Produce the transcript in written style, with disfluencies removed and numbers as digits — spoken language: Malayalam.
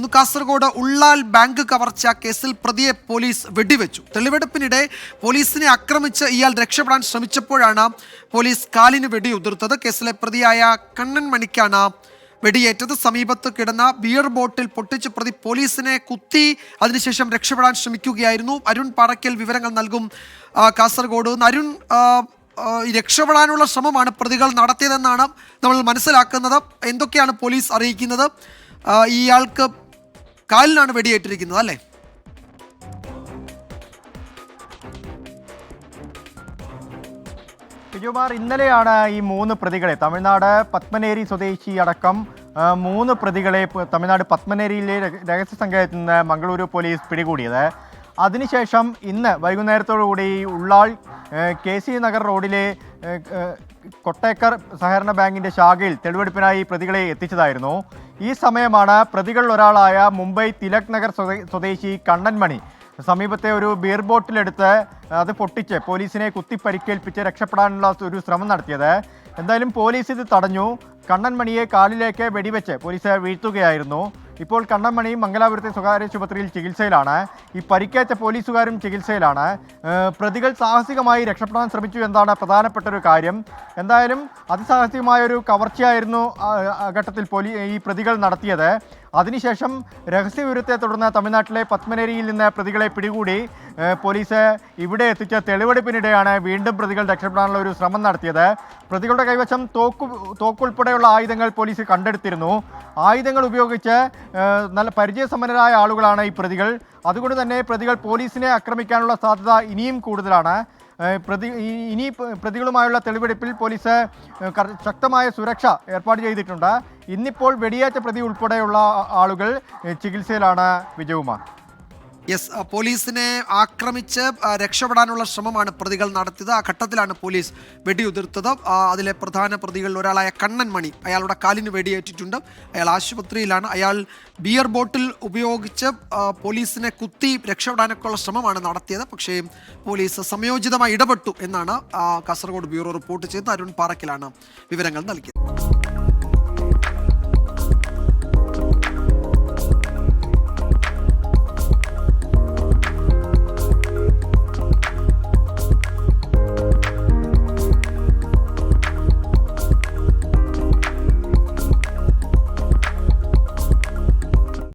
നൽകുന്നു. കാസർഗോഡ് ഉള്ളാൽ ബാങ്ക് കവർച്ച കേസിൽ പ്രതിയെ പോലീസ് വെടിവെച്ചു. തെളിവെടുപ്പിനിടെ പോലീസിനെ ആക്രമിച്ച് ഇയാൾ രക്ഷപ്പെടാൻ ശ്രമിച്ചപ്പോഴാണ് പോലീസ് കാലിന് വെടിയുതിർത്തത്. കേസിലെ പ്രതിയായ കണ്ണൻ മണിക്കാണ് വെടിയേറ്റത്. സമീപത്ത് കിടന്ന ബിയർ ബോട്ടിൽ പൊട്ടിച്ച് പ്രതി പോലീസിനെ കുത്തി അതിനുശേഷം രക്ഷപ്പെടാൻ ശ്രമിക്കുകയായിരുന്നു. അരുൺ പാറയ്ക്കൽ വിവരങ്ങൾ നൽകും. കാസർഗോഡ് അരുൺ, രക്ഷപ്പെടാനുള്ള ശ്രമമാണ് പ്രതികൾ നടത്തിയതെന്നാണ് നമ്മൾ മനസ്സിലാക്കുന്നത്. എന്തൊക്കെയാണ് പോലീസ് അറിയിക്കുന്നത്? ഇയാൾക്ക് കാലിനാണ് വെടിയേറ്റിരിക്കുന്നത് അല്ലേ? വിജയകുമാർ, ഇന്നലെയാണ് ഈ 3 പ്രതികളെ തമിഴ്നാട് പത്മനേരി സ്വദേശി അടക്കം 3 പ്രതികളെ തമിഴ്നാട് പത്മനേരിയിലെ രഹസ്യ സംഘത്തിൽ നിന്ന് മംഗളൂരു പോലീസ് പിടികൂടിയത്. അതിനുശേഷം ഇന്ന് വൈകുന്നേരത്തോടുകൂടി ഉള്ളാൾ KC നഗർ റോഡിലെ കൊട്ടേക്കർ സഹകരണ ബാങ്കിൻ്റെ ശാഖയിൽ തെളിവെടുപ്പിനായി പ്രതികളെ എത്തിച്ചതായിരുന്നു. ഈ സമയമാണ് പ്രതികളിൽ ഒരാളായ മുംബൈ തിലക് നഗർ സ്വദേശി കണ്ണൻ മണി സമീപത്തെ ഒരു ബിയർ ബോട്ടിലെടുത്ത് അത് പൊട്ടിച്ച് പോലീസിനെ കുത്തി പരിക്കേൽപ്പിച്ച് രക്ഷപ്പെടാനുള്ള ഒരു ശ്രമം നടത്തിയത്. എന്തായാലും പോലീസ് ഇത് തടഞ്ഞു. കണ്ണൻ മണിയെ കാലിലേക്ക് വെടിവെച്ച് പോലീസ് വീഴ്ത്തുകയായിരുന്നു. ഇപ്പോൾ കണ്ണൻ മണി മംഗലാപുരത്തെ സ്വകാര്യ ആശുപത്രിയിൽ ചികിത്സയിലാണ്. ഈ പരിക്കേറ്റ പോലീസുകാരും ചികിത്സയിലാണ്. പ്രതികൾ സാഹസികമായി രക്ഷപ്പെടാൻ ശ്രമിച്ചു എന്നതാണ് പ്രധാനപ്പെട്ട ഒരു കാര്യം. എന്തായാലും അതിസാഹസികമായ ഒരു കവർച്ചയായിരുന്നു ഘട്ടത്തിൽ ഈ പ്രതികൾ നടത്തിയത്. അതിനുശേഷം രഹസ്യവിവരത്തെ തുടർന്ന് തമിഴ്നാട്ടിലെ പത്മനേരിയിൽ നിന്ന് പ്രതികളെ പിടികൂടി പോലീസ് ഇവിടെ എത്തിച്ച തെളിവെടുപ്പിനിടെയാണ് വീണ്ടും പ്രതികൾ രക്ഷപ്പെടാനുള്ള ഒരു ശ്രമം നടത്തിയത്. പ്രതികളുടെ കൈവശം തോക്കുൾപ്പെടെയുള്ള ആയുധങ്ങൾ പോലീസ് കണ്ടെടുത്തിരുന്നു. ആയുധങ്ങൾ ഉപയോഗിച്ച് നല്ല പരിചയസമ്പന്നരായ ആളുകളാണ് ഈ പ്രതികൾ. അതുകൊണ്ട് തന്നെ പ്രതികൾ പോലീസിനെ ആക്രമിക്കാനുള്ള സാധ്യത ഇനിയും കൂടുതലാണ്. പ്രതികളുമായുള്ള തെളിവെടുപ്പിൽ പോലീസ് ശക്തമായ സുരക്ഷ ഏർപ്പാട് ചെയ്തിട്ടുണ്ട്. ഇന്നിപ്പോൾ വെടിയേറ്റ പ്രതി ഉൾപ്പെടെയുള്ള ആളുകൾ ചികിത്സയിലാണ്. വിജയകുമാർ, പോലീസിനെ ആക്രമിച്ച് രക്ഷപ്പെടാനുള്ള ശ്രമമാണ് പ്രതികൾ നടത്തിയത്. ആ ഘട്ടത്തിലാണ് പോലീസ് വെടിയുതിർത്തത്. അതിലെ പ്രധാന പ്രതികളിൽ ഒരാളായ കണ്ണൻ മണി, അയാളുടെ കാലിന് വെടിയേറ്റിട്ടുണ്ട്. അയാൾ ആശുപത്രിയിലാണ്. അയാൾ ബിയർ ബോട്ടിൽ ഉപയോഗിച്ച് പോലീസിനെ കുത്തി രക്ഷപ്പെടാനൊക്കെയുള്ള ശ്രമമാണ് നടത്തിയത്. പക്ഷേ പോലീസ് സമയോചിതമായി ഇടപെട്ടു എന്നാണ് കാസർഗോഡ് ബ്യൂറോ റിപ്പോർട്ട് ചെയ്തത്. അരുൺ പാറയ്ക്കലാണ് വിവരങ്ങൾ നൽകിയത്.